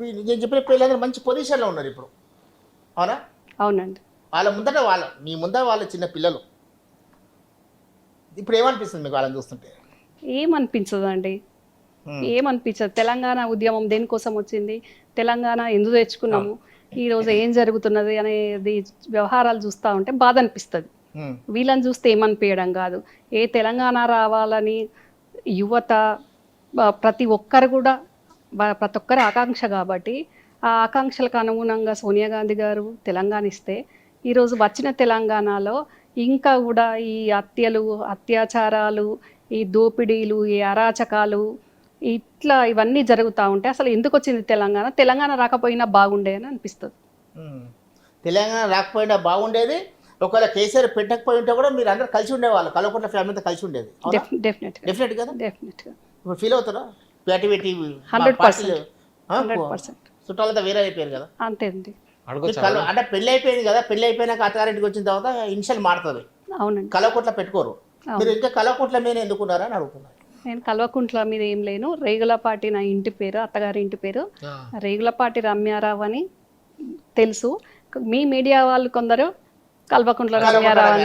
నేను చెప్పిన పిల్లలందరూ మంచి పొజిషన్లో ఉన్నారు ఇప్పుడు, అవునా? అవునండి. వాళ్ళ ముందట మీ ముందర వాళ్ళ చిన్న పిల్లలు. ఇప్పుడు ఏమనిపిస్తుంది మీకు వాళ్ళని చూస్తుంటే? ఏమనిపించదండి, ఏమనిపించదు. తెలంగాణ ఉద్యమం దేనికోసం వచ్చింది, తెలంగాణ ఎందుకు తెచ్చుకున్నాము, ఈరోజు ఏం జరుగుతున్నది అనేది వ్యవహారాలు చూస్తూ ఉంటే బాధ అనిపిస్తుంది. వీళ్ళని చూస్తే ఏమనిపించడం కాదు. తెలంగాణ రావాలని యువత ప్రతి ఒక్కరు కూడా ప్రతి ఒక్కరి ఆకాంక్ష కాబట్టి ఆ ఆకాంక్షలకు అనుగుణంగా సోనియా గాంధీ గారు తెలంగాణ ఇస్తే ఈరోజు వచ్చిన తెలంగాణలో ఇంకా కూడా ఈ హత్యలు, అత్యాచారాలు, ఈ దోపిడీలు, ఈ అరాచకాలు ఇట్లా ఇవన్నీ జరుగుతూ ఉంటే అసలు ఎందుకు వచ్చింది తెలంగాణ? తెలంగాణ రాకపోయినా బాగుండే అని అనిపిస్తుంది. తెలంగాణ రాకపోయినా బాగుండేది. ఒకవేళ కేసీఆర్ పెట్టకపోయి ఉంటే కూడా మీరు అందరూ కలిసి ఉండేవాళ్ళు, కల్వకుంట్ల ఫ్యామిలీతో కలిసి ఉండేది. డెఫినెట్ కదా. ఇప్పుడు ఫీల్ అవుతారా? 100% చుట్టాలంతా వేరే అయిపోయారు కదా. అంతే అండి. అంటే పెళ్లి అయిపోయింది కదా, పెళ్లి అయిపోయినాక అత్తగారింటికి వచ్చిన తర్వాత ఇనిషియల్ మారుతుంది. అవునండి. కల్వకుంట్ల పెట్టుకోరు, మీరు ఇంకా కల్వకుంట్ల మీద ఎందుకున్నారా అని అడుగుతున్నారు. నేను కల్వకుంట్ల మీద ఏం లేను. రేగులపాటి నా ఇంటి పేరు, అత్తగారి ఇంటి పేరు రేగులపాటి రమ్యారావు అని తెలుసు. మీ మీడియా వాళ్ళు కొందరు కల్వకుంట్ల రమ్యారావు అని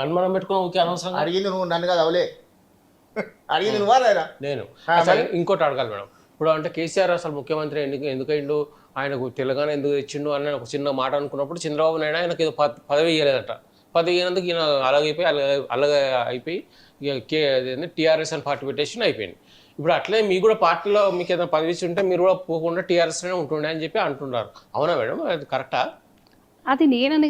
అనుమానం పెట్టుకుని అనవసరంగా అడిగింది నువ్వు, నన్ను కదా అవలే అడిగింది నువ్వా లేదా నేను. ఇంకోటి అడగాలి మేడం, ఇప్పుడు అంటే కేసీఆర్ అసలు ముఖ్యమంత్రి ఎందుకైండు, ఆయనకు తెలంగాణ ఎందుకు తెచ్చిండు అని ఒక చిన్న మాట అనుకున్నప్పుడు చంద్రబాబు నాయుడు ఆయనకు ఏదో పదవి ఇవ్వలేదట. పదవి ఇవ్వనందుకు ఈయన అలాగే అయిపోయి టీఆర్ఎస్ అని పార్టీ పెట్టేసి అయిపోయింది. ఇప్పుడు అట్లే మీకు కూడా పార్టీలో మీకు ఏదైనా పదవి ఇచ్చి ఉంటే మీరు కూడా పోకుండా టీఆర్ఎస్లోనే ఉంటుండే అని చెప్పి అంటున్నారు. అవునా మేడం, అది కరెక్టా? అది నేనని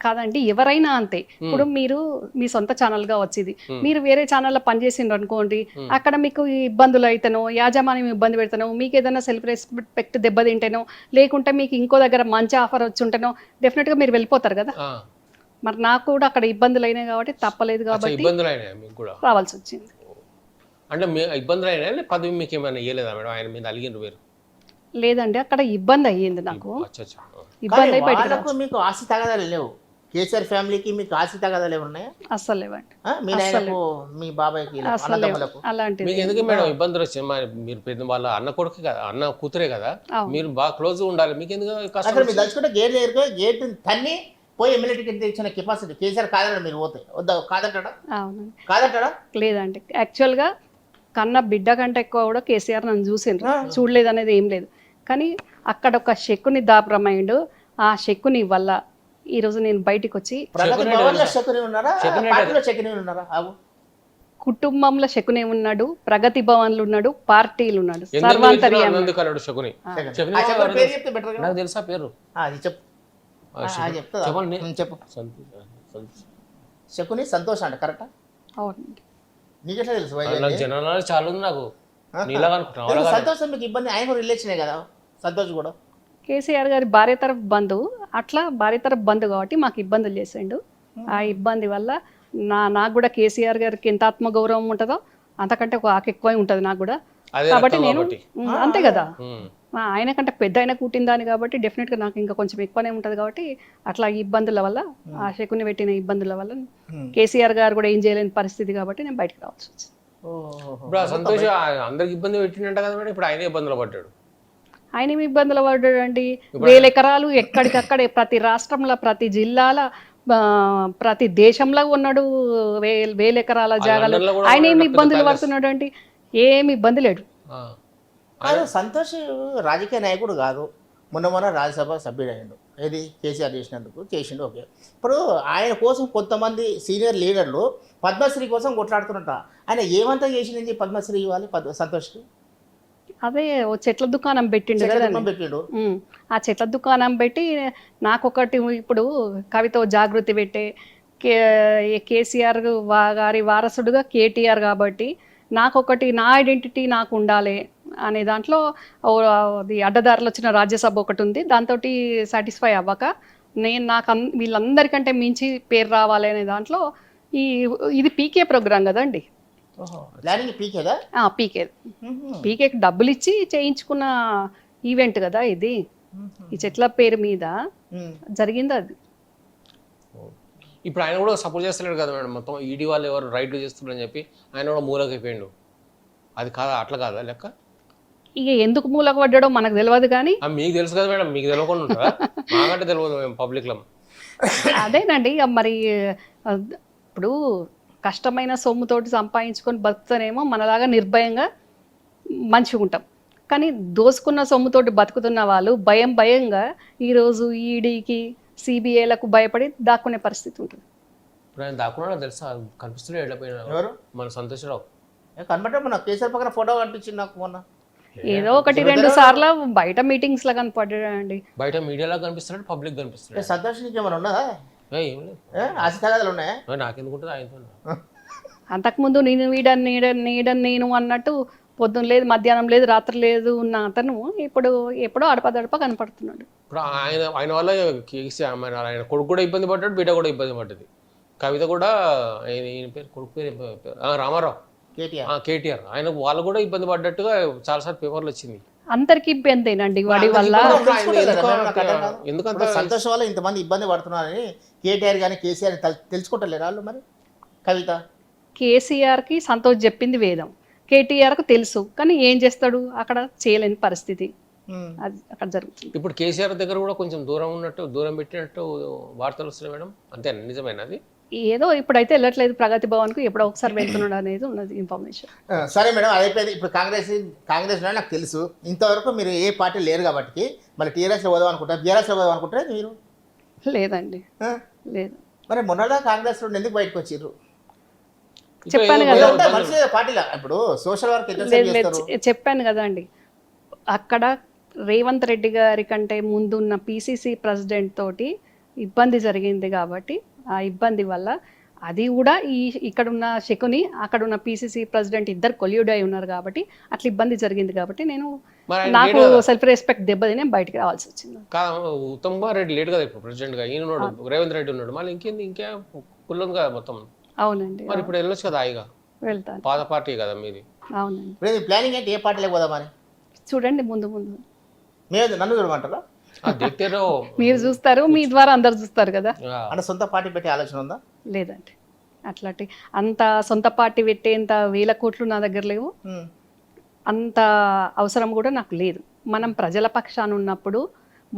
కాదండి, ఎవరైనా అంతే. ఇప్పుడు మీరు మీ సొంత ఛానల్గా వచ్చేది, మీరు వేరే ఛానల్లో పనిచేసిండ్రు అనుకోండి, అక్కడ మీకు ఇబ్బందులు అయితేనో, యాజమాన్యం ఇబ్బంది పెడతానో, మీకు ఏదైనా సెల్ఫ్ రెస్పెక్ట్ దెబ్బతింటేనో, లేకుంటే మీకు ఇంకో దగ్గర మంచి ఆఫర్ వచ్చి ఉంటేనో డెఫినెట్గా మీరు వెళ్ళిపోతారు కదా. మరి నాకు కూడా అక్కడ ఇబ్బందులు అయినాయి కాబట్టి తప్పలేదు, కాబట్టి ఇబ్బందులు అయినాయి మీకు కూడా రావాల్సి వచ్చింది. అంటే ఇబ్బందులు అయినా పదవి మీకు ఏమైనా ఇవ్వలేదా మేడం? ఆయన మీద అలిగిన వేరు లేదండి, అక్కడ ఇబ్బంది అయ్యింది నాకు. ఇబ్బంది అయిపోయి మీకు ఆస్తి తగాదాలు లేవు? కేసీఆర్ ఫ్యామిలీకి మీకు ఆస్తి తగాదాలు ఏమున్నాయా? అస్సలు లేవండి. మీ నాయనకు, మీ బాబాయ్కి, అలాంటివి మీకు ఎందుకు మేడం ఇబ్బందులు వచ్చాయి? మీరు పెద్ద వాళ్ళ అన్న కొడుకు కదా, అన్న కూతురే కదా, మీరు బాగా క్లోజ్ ఉండాలి. మీకు ఎందుకు అక్కడ మీరు తలుచుకుంటే గేట్ దగ్గర గేట్ తన్ని పోయి ఎమ్మెల్యే టికెట్ ఇచ్చిన కెపాసిటీ కేసీఆర్ కాదండి. మీరు పోతే వద్దా? కాదంటాడా? లేదండి, యాక్చువల్గా కన్న బిడ్డ కంటే ఎక్కువ కూడా కేసీఆర్ నన్ను చూసిండ్రు, చూడలేదు అనేది ఏం లేదు. కానీ అక్కడ ఒక శక్కుని దాపరమైండు. ఆ శక్కుని వల్ల ఈరోజు నేను బయటికి వచ్చి కుటుంబంలో శకునే ఉన్నాడు, ప్రగతి భవన్లు ఉన్నాడు, పార్టీలు ఉన్నాడు, సర్వాంతర్యామి. శకుని సంతోష్ అంట, కరెక్టా? అవునండి. నీకెట్లా తెలుసు? చాలా ఉంది నాకు. సంతోషం మీకు ఇబ్బంది, ఆయన రిలేషనే కదా సంతోష్ కూడా. కేసీఆర్ గారి భార్య తరఫు బంధువు, అట్లా భార్య తరఫు బంధువు కాబట్టి మాకు ఇబ్బందులు చేసిండు. ఆ ఇబ్బంది వల్ల నాకు కూడా కేసీఆర్ గారికి ఎంత ఆత్మగౌరవం ఉంటుందో అంతకంటే ఒక ఎక్కువై ఉంటుంది నాకు కూడా. కాబట్టి నేను అంతే కదా, ఆయన కంటే పెద్ద ఆయన కూటిందాన్ని కాబట్టి డెఫినెట్గా నాకు ఇంకా కొంచెం ఎక్కువనే ఉంటుంది. కాబట్టి అట్లా ఇబ్బందుల వల్ల, ఆ శకుని పెట్టిన ఇబ్బందుల వల్ల కేసీఆర్ గారు కూడా ఏం చేయలేని పరిస్థితి కాబట్టి నేను బయటకు రావాల్సి వచ్చింది. ఇప్పుడు సంతోష్ అందరికి ఇబ్బంది పెట్టినట్టు కదా మేడం, ఇప్పుడు ఆయన ఇబ్బందులు పడ్డాడు. ఆయన ఏమి ఇబ్బందులు పడ్డాడు అండి? 1000 ఎకరాలు ఎక్కడికక్కడే ప్రతి రాష్ట్రంలో, ప్రతి జిల్లాల, ప్రతి దేశంలో ఉన్నాడు. 1000 ఎకరాల జాగాలు. ఆయన ఏమి ఇబ్బందులు పడుతున్నాడు అండి? ఏమి ఇబ్బంది లేడు. సంతోష్ రాజకీయ నాయకుడు కాదు, మొన్న రాజ్యసభ సభ్యుడు అయ్యాడు. ఏది కేసీఆర్ చేసిండు. ఓకే, ఇప్పుడు ఆయన కోసం కొంతమంది సీనియర్ లీడర్లు పద్మశ్రీ కోసం కొట్లాడుతున్నట. ఆయన ఏమంతా చేసింది పద్మశ్రీ ఇవ్వాలి సంతోష్కి? అదే ఓ చెట్ల దుకాణం పెట్టిండు కదా, ఆ చెట్ల దుకాణం పెట్టి నాకొకటి, ఇప్పుడు కవిత జాగృతి పెట్టే కేసీఆర్ గారి వారసుడుగా కేటీఆర్ కాబట్టి నాకొకటి, నా ఐడెంటిటీ నాకు ఉండాలి అనే దాంట్లో అది అడ్డదారులు వచ్చిన రాజ్యసభ ఒకటి ఉంది. దాంతో సాటిస్ఫై అవ్వక నాకు వీళ్ళందరికంటే మించి పేరు రావాలి అనే దాంట్లో ఇది పీకే ప్రోగ్రాం కదండి. పీకేకి డబ్బులు ఇచ్చి చేయించుకున్న ఈవెంట్ కదా ఇది. ఈ చెట్ల పేరు మీద జరిగింది అది. ఇప్పుడు ఆయన కూడా సపోర్ట్ చేస్తలేడు కదా మేడం, మొత్తం ఈడీ వాళ్ళు ఎవరు రైట్ చేస్తున్నారని చెప్పి ఆయన కూడా మూలకైపోయిండు. అది కాదా? అట్లా కాదా లెక్క? ఇక ఎందుకు మూలకు పడ్డాడో మనకు తెలియదు కానీ మీకు తెలుసు కదా మేడం, మీకు తెలియకుండా ఉంటుందా? మాకంటే తెలియదు మేము పబ్లిక్లో. అదేనండి ఇక మరి ఆ, ఇప్పుడు కష్టమైన సొమ్ముతోటి సంపాదించుకొని బతుకుతానేమో మనలాగా నిర్భయంగా మంచిగా ఉంటాం. కానీ దోసుకున్న సొమ్ముతోటి బతుకుతున్న వాళ్ళు భయంగా ఈరోజు ఈడీకి సిబిఐలకు భయపడి దాక్కునే పరిస్థితి ఉంటుంది. ఇప్పుడు ఆయన దాక్కున్నా తెలుసా, కనిపిస్తుండే వెళ్ళిపోయినా ఎవరు మన సంతోషరావు. కనబడ్డా మన కేసీఆర్ పక్కన ఫోటో కనిపించింది నాకు మొన్న. ఏదో ఒకటి 2 సార్లు బయట మీటింగ్స్ లా కనపడ్డాడండి. బయట మీడియాలో కనిపిస్తున్నాడు, పబ్లిక్ కనిపిస్తున్నాడు. సంతోష్ నీకు ఏమైనా ఉన్నదా? ఏం లేదు, ఆశతగాదాలు ఉన్నాయా? నాకెందుకు ఉంటుంది ఆయనతో. అంతకుముందు నేను నీడని నేను అన్నట్టు పొద్దున్న లేదు, మధ్యాహ్నం లేదు, రాత్రి లేదు ఉన్న అతను ఇప్పుడు ఎప్పుడో అడపదడప కనపడుతున్నాడు. ఇప్పుడు ఆయన వల్ల ఆయన కొడుకు కూడా ఇబ్బంది పడ్డాడు, బిడ్డ కూడా ఇబ్బంది పడ్డది. కవిత కూడా ఈయన పేరు, కొడుకు పేరు రామారావు, కేటీఆర్, ఆయన వాళ్ళు కూడా ఇబ్బంది పడ్డట్టుగా చాలాసార్లు పేపర్లు వచ్చింది. అందరికి ఇబ్బందేనండి వాడి వల్ల. ఎందుకంటే సంతోషం వల్ల ఇంతమంది ఇబ్బంది పడుతున్నారని కేటీఆర్ కానీ కేసీఆర్ తెలుసుకుంటలేరు వాళ్ళు. మరి కవిత కేసీఆర్కి సంతోష్ చెప్పింది వేదం, కేటీఆర్కు తెలుసు, కానీ ఏం చేస్తాడు, అక్కడ చేయలేని పరిస్థితి అది అక్కడ జరుగుతుంది. ఇప్పుడు కేసీఆర్ దగ్గర కూడా కొంచెం దూరం పెట్టినట్టు వార్తలు వస్తున్నాయి మేడం, అంతేనా? నిజమేనా అది? ఏదో ఇప్పుడైతే వెళ్ళట్లేదు ప్రగతి భవన్కు, ఎప్పుడో ఒకసారి వెళ్తున్నాడు అనేది ఉన్నది ఇన్ఫర్మేషన్. సరే మేడం, అదైపోయింది. ఇప్పుడు కాంగ్రెస్ నాకు తెలుసు, ఇంతవరకు మీరు ఏ పార్టీ లేరు కాబట్టి మళ్ళీ టీఆర్ఎస్లో పోదాం అనుకుంటారు, బీఆర్ఎస్లో పోదాం అనుకుంటారా మీరు? లేదండి, లేదు. మరి మొన్నదా కాంగ్రెస్ నుండి ఎందుకు బయటకు వచ్చిర్రు? చెప్పాను కదా, మనిషి పార్టీలో ఇప్పుడు సోషల్ వర్క్ చెప్పాను కదా అండి. అక్కడ రేవంత్ రెడ్డి గారి కంటే ముందున్న పిసిసి ప్రెసిడెంట్ తోటి ఇబ్బంది జరిగింది కాబట్టి ఆ ఇబ్బంది వల్ల అది కూడా ఇక్కడున్న శకుని అక్కడున్న పిసిసి ప్రెసిడెంట్ ఇద్దరు కొల్యూడ్ అయి ఉన్నారు కాబట్టి అట్లా ఇబ్బంది జరిగింది కాబట్టి నాకు సెల్ఫ్ రెస్పెక్ట్ దెబ్బతిని బయటకు రావాల్సి వచ్చింది. ఉత్తమ్ కుమార్ రెడ్డి లేడు కదా ఇప్పుడు ప్రెసిడెంట్ గా, ఈయన ఉన్నాడు, రేవంత్ రెడ్డి ఉన్నాడు, మళ్ళీ ఇంకే కుల్లం కదా మొత్తం. అవునండి, మరి ఇప్పుడు వెళ్ళొచ్చు కదా, హాయిగా వెళ్తాను. పాత పార్టీ కదా మీది. అవునండి, ప్లానింగ్ ఏంటి, ఏ పార్టీలోకి పోదామని చూడండి ముందు నన్ను చూడమంటారా? మీరు చూస్తారు, మీ ద్వారా అందరు చూస్తారు కదా. అంటే సొంత పార్టీ పెట్టే ఆలోచన ఉందా? లేదండి, అట్లాంటి అంత సొంత పార్టీ పెట్టేంత 1000 కోట్లు నా దగ్గర లేవు, అంత అవసరం కూడా నాకు లేదు. మనం ప్రజల పక్షాన ఉన్నప్పుడు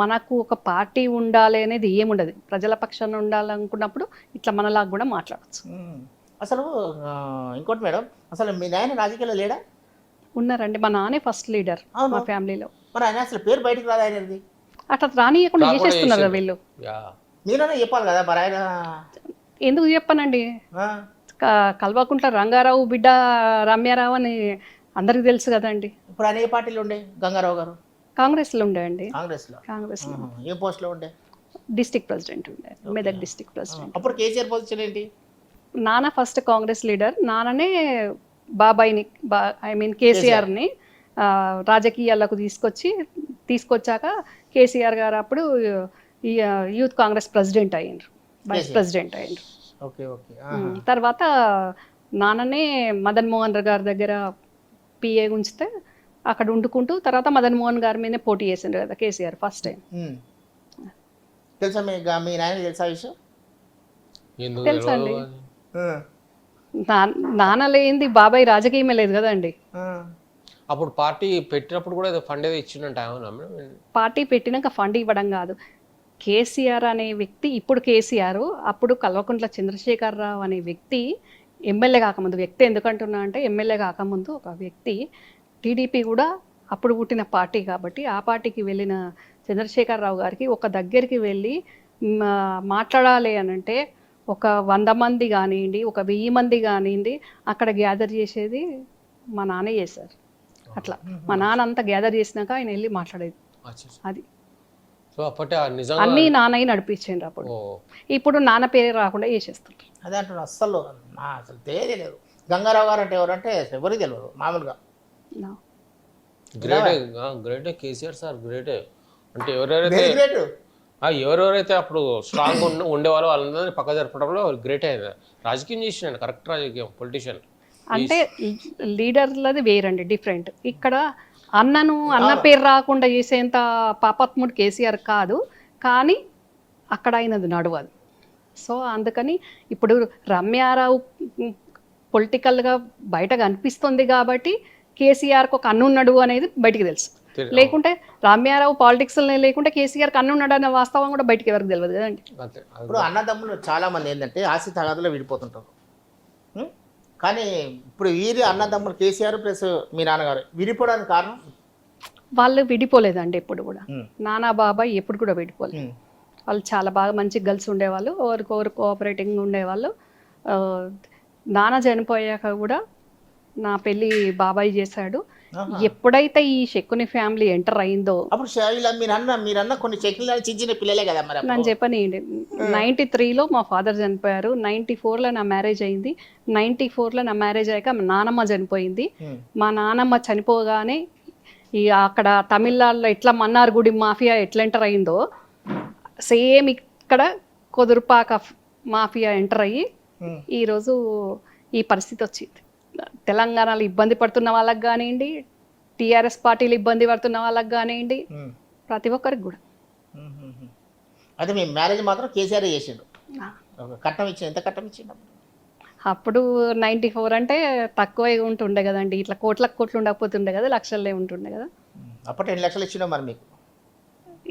మనకు ఒక పార్టీ ఉండాలి అనేది ఏముండదు. ప్రజల పక్షాన ఉండాలనుకున్నప్పుడు ఇట్లా మనలాగా కూడా మాట్లాడచ్చు. అసలు ఇంకోటి మేడం, అసలు మీ నాయన రాజకీయాల్లో లేడా? ఉన్నారండి, మా నానే ఫస్ట్ లీడర్ మా ఫ్యామిలీలో. మరి ఆయన అసలు పేరు బయటకు రాదు ఆయనది, అట్లా రానియకుండా చేసేస్తున్నారు వీళ్ళు. మీరైనా చెప్పాలి కదా మరి. ఆయన ఎందుకు చెప్పానండి, కల్వకుంట్ల రంగారావు బిడ్డ రమ్యారావు అని అందరికి తెలుసు కదండి. ఇప్పుడు ఆయన ఏ పార్టీలో ఉండే? గంగారావు గారు కాంగ్రెస్లో ఉండే అండి. కాంగ్రెస్లో ఏ పోస్ట్లో ఉండే? డిస్ట్రిక్ట్ ప్రెసిడెంట్ ఉండే, మెదక్ డిస్ట్రిక్ట్ ప్రెసిడెంట్. అప్పుడు కేసీఆర్ పొజిషన్ ఏంటి? నాన్న ఫస్ట్ కాంగ్రెస్ లీడర్, నాన్ననే బాబాయిని కేసీఆర్ని రాజకీయాలకు తీసుకొచ్చాక కేసీఆర్ గారు అప్పుడు యూత్ కాంగ్రెస్ ప్రెసిడెంట్ అయ్యిండ్రు, వైస్ ప్రెసిడెంట్ అయ్యిండ్రు. తర్వాత నాన్ననే మదన్ మోహన్ గారి దగ్గర పిఏ ఉంచితే అక్కడ వండుకుంటూ తర్వాత మదన్ మోహన్ గారి మీదనే పోటీ చేసిండ్రు కదా కేసీఆర్ ఫస్ట్ టైం. తెలుసా మీ నాయన తెలుసా విషయం? తెలుసా అండి, నాన్న లేనిది బాబాయ్ రాజకీయమే లేదు కదండి. అప్పుడు పార్టీ పెట్టినప్పుడు కూడా ఫండ్ ఏదో ఇచ్చిందంట. పార్టీ పెట్టినాక ఫండ్ ఇవ్వడం కాదు, కేసీఆర్ అనే వ్యక్తి, ఇప్పుడు కేసీఆర్, అప్పుడు కల్వకుంట్ల చంద్రశేఖరరావు అనే వ్యక్తి ఎమ్మెల్యే కాకముందు, వ్యక్తి ఎందుకంటున్నా అంటే ఎమ్మెల్యే కాకముందు ఒక వ్యక్తి, టీడీపీ కూడా అప్పుడు పుట్టిన పార్టీ కాబట్టి ఆ పార్టీకి వెళ్ళిన చంద్రశేఖరరావు గారికి ఒక దగ్గరికి వెళ్ళి మాట్లాడాలి అని అంటే ఒక 100 మంది కానివ్వండి, ఒక 1000 మంది కానివ్వండి, అక్కడ గ్యాదర్ చేసేది మా నాన్న చేశారు. అట్లా మా నాన్న అంతా గ్యాదర్ చేసినాక ఆయన వెళ్ళి మాట్లాడేది. అది అన్నీ నాన్నయ్య నడిపించండి అప్పుడు. ఇప్పుడు నాన్న పేరే రాకుండా చేసేస్తుంటారు. అదే అంటున్నా, అస్సలు తెలియదు. గంగారావు గారు అంటే ఎవరంటే ఎవరికి తెలియదు మామూలుగా. గ్రేటే కేసీఆర్ సార్, గ్రేటే. అంటే ఎవరెవరైతే అప్పుడు స్ట్రాంగ్ ఉండేవాళ్ళు వాళ్ళందరినీ పక్క జరపడంలో గ్రేట్ అయింది. రాజకీయం చేసినాడు, కరెక్ట్ రాజకీయం, పొలిటీషియన్. అంటే లీడర్లది వేరండి, డిఫరెంట్. ఇక్కడ అన్న పేరు రాకుండా చేసేంత పాపాత్ముడు కేసీఆర్ కాదు, కానీ అక్కడ అయినది నడవదు. సో అందుకని ఇప్పుడు రమ్యారావు పొలిటికల్గా బయటకు అనిపిస్తుంది కాబట్టి కేసీఆర్కి ఒక అన్ను ఉన్నాడు అనేది బయటికి తెలుసు. లేకుంటే రామ్యారావు పాలిటిక్స్ లేకుంటే కేసీఆర్కి అన్ను ఉన్నాడు అనే వాస్తవం కూడా బయటికి ఎవరికి తెలియదు కదండి. అంతే. ఇప్పుడు అన్నదమ్ములు చాలా మంది ఏంటంటే ఆస్తి తగాదులో విడిపోతుంటారు. ఉం? కానీ ఇప్పుడు వీరి అన్నదమ్ములు కేసీఆర్ ప్లస్ మీ నాన్నగారు విడిపోవడానికి కారణం వాళ్ళు విడిపోలేదండి ఎప్పుడు కూడా. ఉం. నానా బాబాయ్ ఎప్పుడు కూడా విడిపోలేదు. ఉం. వాళ్ళు చాలా బాగా మంచిగా కలిసి ఉండేవాళ్ళు, ఒకరికొకరు కోఆపరేటింగ్ ఉండేవాళ్ళు. నాన్న చనిపోయాక కూడా నా పెళ్ళి బాబాయ్ చేశాడు. ఆహా. ఎప్పుడైతే ఈ శకుని ఫ్యామిలీ ఎంటర్ అయిందో, అప్పుడు ఇలా మీరన్న కొన్ని చెక్కిలు చిన్న చిన్న పిల్లలే కదా మరి అప్పుడు. నన్ను చెప్పని 93లో మా ఫాదర్ చనిపోయారు, 94లో నా మ్యారేజ్ అయింది, 94లో నా మ్యారేజ్ అయ్యాక మా నానమ్మ చనిపోయింది. ఉం. మా నానమ్మ చనిపోగానే ఈ అక్కడ తమిళనాడులో ఎట్లా మన్నార్గుడి మాఫియా ఎట్లా ఎంటర్ అయిందో సేమ్ ఇక్కడ కుదురుపాక మాఫియా ఎంటర్ అయ్యి ఉం. ఈరోజు ఈ పరిస్థితి వచ్చింది. తెలంగాణలో ఇబ్బంది పడుతున్న వాళ్ళకి కానివ్వండి, టీఆర్ఎస్ పార్టీలు ఇబ్బంది పడుతున్న వాళ్ళకి కానివ్వండి, ఉం. ప్రతి ఒక్కరికి కూడా. అయితే మీ మ్యారేజ్ మాత్రం కేసీఆర్ చేసిండు. ఒక కట్నం ఇచ్చిండు. ఎంత కట్నం ఇచ్చిండు? అప్పుడు 94 అంటే తక్కువ ఉంటుండే కదండి, ఇట్లా కోట్లు ఉండకపోతుండే కదా, లక్షల్లో ఉంటుండే కదా. అప్పటి 2 లక్షలు ఇచ్చిండు మరి మీకు.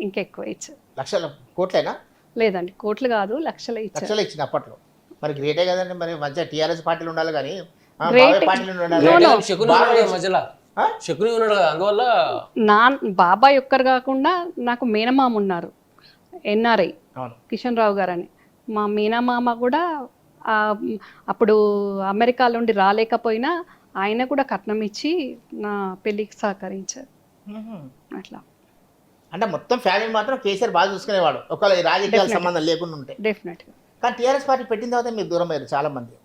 ఇంకెక్కువ ఇచ్చారు. లక్షల కోట్లేనా? లేదండి, కోట్లు కాదు, లక్షలే ఇచ్చారు. లక్షలు ఇచ్చింది అప్పట్లో. మరి గ్రేటే కదండి. మరి మంచిగా టీఆర్ఎస్ పార్టీలు ఉండాలి కానీ Great. పార్టీలు ఉండాలి. శకుని ఉన్నాడు కదా మధ్యలో, శకుని ఉన్నాడు కదా, అందువల్ల బాబాయ్ ఒక్కరు కాకుండా నాకు మేనమామ ఉన్నారు, ఎన్ఆర్ఐ అవును. కిషన్ రావు గారు అని. మా మీనమామ కూడా అప్పుడు అమెరికా నుండి రాలేకపోయినా ఆయన కూడా కట్నం ఇచ్చి నా పెళ్ళికి సహకరించారు. అట్లా అంటే మొత్తం ఫ్యామిలీ మాత్రం కేసీఆర్ బాగా చూసుకునేవాడు, ఒకవేళ రాజకీయాల సంబంధం లేకుండా ఉంటే. డెఫినెట్గా. కానీ టీఆర్ఎస్ పార్టీ పెట్టిన తర్వాత మీరు దూరం అయ్యారు చాలా మంది.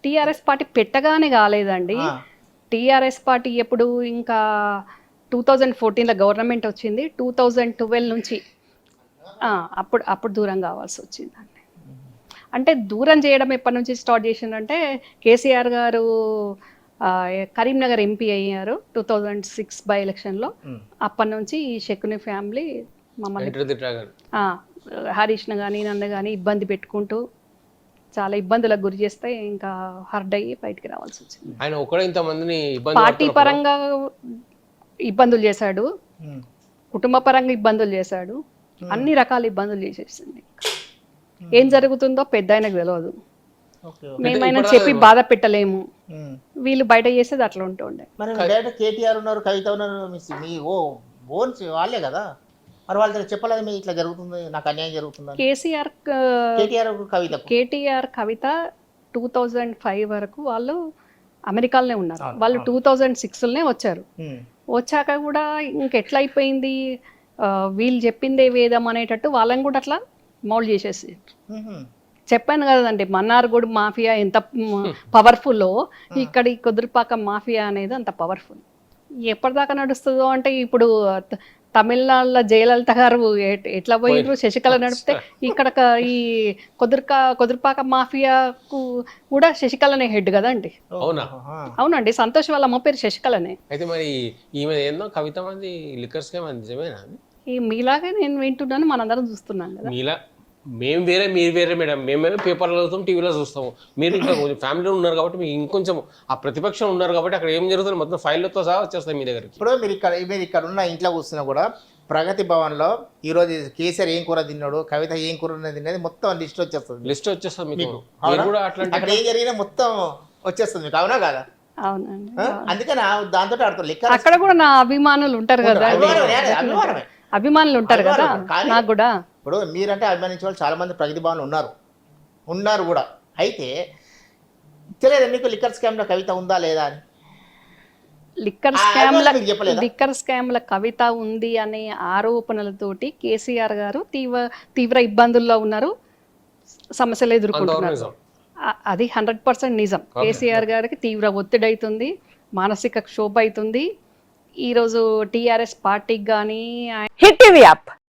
టీఆర్ఎస్ పార్టీ పెట్టగానే కాలేదండి. టీఆర్ఎస్ పార్టీ ఎప్పుడు ఇంకా 2014లో గవర్నమెంట్ వచ్చింది, 2012 నుంచి అప్పుడు దూరం కావాల్సి వచ్చిందండి. అంటే దూరం చేయడం ఎప్పటి నుంచి స్టార్ట్ చేసిందంటే కేసీఆర్ గారు కరీంనగర్ ఎంపీ అయ్యారు 2006 బై ఎలక్షన్లో. అప్పటి నుంచి ఈ శకుని ఫ్యామిలీ మమ్మల్ని హరీష్ కానీ నన్ను కానీ ఇబ్బంది పెట్టుకుంటూ చాలా ఇబ్బందులకు గురి చేస్తే ఇంకా హర్డ్ అయ్యి బయటికి రావాల్సి వచ్చింది. ఆయన ఒక్కడే ఇంతమందిని పార్టీ పరంగా ఇబ్బందులు చేశాడు, కుటుంబ పరంగా ఇబ్బందులు చేశాడు, అన్ని రకాల ఇబ్బందులు చేసేసింది. ఏం జరుగుతుందో పెద్ద ఆయనకు తెలియదు, మేమైనా చెప్పి బాధ పెట్టలేము, వీళ్ళు బయట చేసేది అట్లా ఉంటుండే. మరి డైరెక్ట్ కేటీఆర్ ఉన్నారు, కవిత ఉన్నారు, మీ ఓన్ వాళ్ళే కదా, మరి వాళ్ళ దగ్గర చెప్పలేదు మీ ఇట్లా జరుగుతుంది, నాకు అన్యాయం జరుగుతుంది. కేటీఆర్ కవిత 2005 వరకు వాళ్ళు అమెరికాలోనే ఉన్నారు. వాళ్ళు 2006లోనే వచ్చారు. వచ్చాక కూడా ఇంకెట్లా అయిపోయింది, వీళ్ళు చెప్పిందే వేదం అనేటట్టు వాళ్ళని కూడా అట్లా మౌల్డ్ చేసేసి. చెప్పాను కదండి, మన్నార్గుడి మాఫియా ఎంత పవర్ఫుల్లో, ఇక్కడ ఈ కుదురుపాక మాఫియా అనేది అంత పవర్ఫుల్. ఎప్పటిదాకా నడుస్తుందో అంటే ఇప్పుడు తమిళనాడులో జయలలిత గారు ఎట్లా పోయినారు, శశికళ నడిపితే ఇక్కడ ఈ కుదురుపాక మాఫియాకు కూడా శశికళనే హెడ్ కదండి. అవునండి, సంతోష్ వాళ్ళ అమ్మ పేరు శశికళనే. అయితే మరి ఈమె ఏందో కవిత మంది లిక్కర్స్ నిజమేనా? ఈ మీలాగే నేను వింటున్నాను, మనందరం చూస్తున్నాం కదా. మీలా మేము వేరే మీరు వేరే మేడం, మేమేమో పేపర్లో చూస్తాం, టీవీలో చూస్తాము, మీరు ఇంకా కొంచెం ఫ్యామిలీలో ఉన్నారు కాబట్టి మీకు ఇంకొంచెం ఆ ప్రతిపక్షం ఉన్నారు కాబట్టి అక్కడ ఏం జరుగుతుంది మొత్తం ఫైళ్ళతో సహా వచ్చేస్తాయి మీ దగ్గరికి. ఇప్పుడు మీరు ఇక్కడ ఉన్న ఇంట్లో కూర్చున్నా కూడా ప్రగతి భవన్లో ఈరోజు కేసీఆర్ ఏం కూర తిన్నాడు, కవిత ఏం కూర తిన్నది మొత్తం లిస్ట్ వచ్చేస్తుంది మీకు. కూడా అట్లాంటి అక్కడ ఏం జరిగినా మొత్తం వచ్చేస్తుంది మీకు, అవునా కాదా? అవునండి, అందుకని దాంతో ఆడుతుంది. అక్కడ కూడా నా అభిమానులు ఉంటారు కదా, అభిమానులు ఉంటారు కదా నాకు కూడా. ఇప్పుడు మీరంటే అభిమానించే వాళ్ళు చాలా మంది ప్రగతి భవన్లు ఉన్నారు కూడా. అయితే తెలియదు మీకు లిక్కర్ స్కామ్లో కవిత ఉందా లేదా అని? లిక్కర్ స్కామ్ల కవిత ఉంది అనే ఆరోపణలతోటి కేసీఆర్ గారు తీవ్ర ఇబ్బందుల్లో ఉన్నారు, సమస్యలు ఎదుర్కొంటున్నారు. అది 100% నిజం. కేసీఆర్ గారికి తీవ్ర ఒత్తిడి అవుతుంది, మానసిక క్షోభ అవుతుంది. ఈరోజు టీఆర్ఎస్ పార్టీకి కానీ హిట్ టీవీ యాప్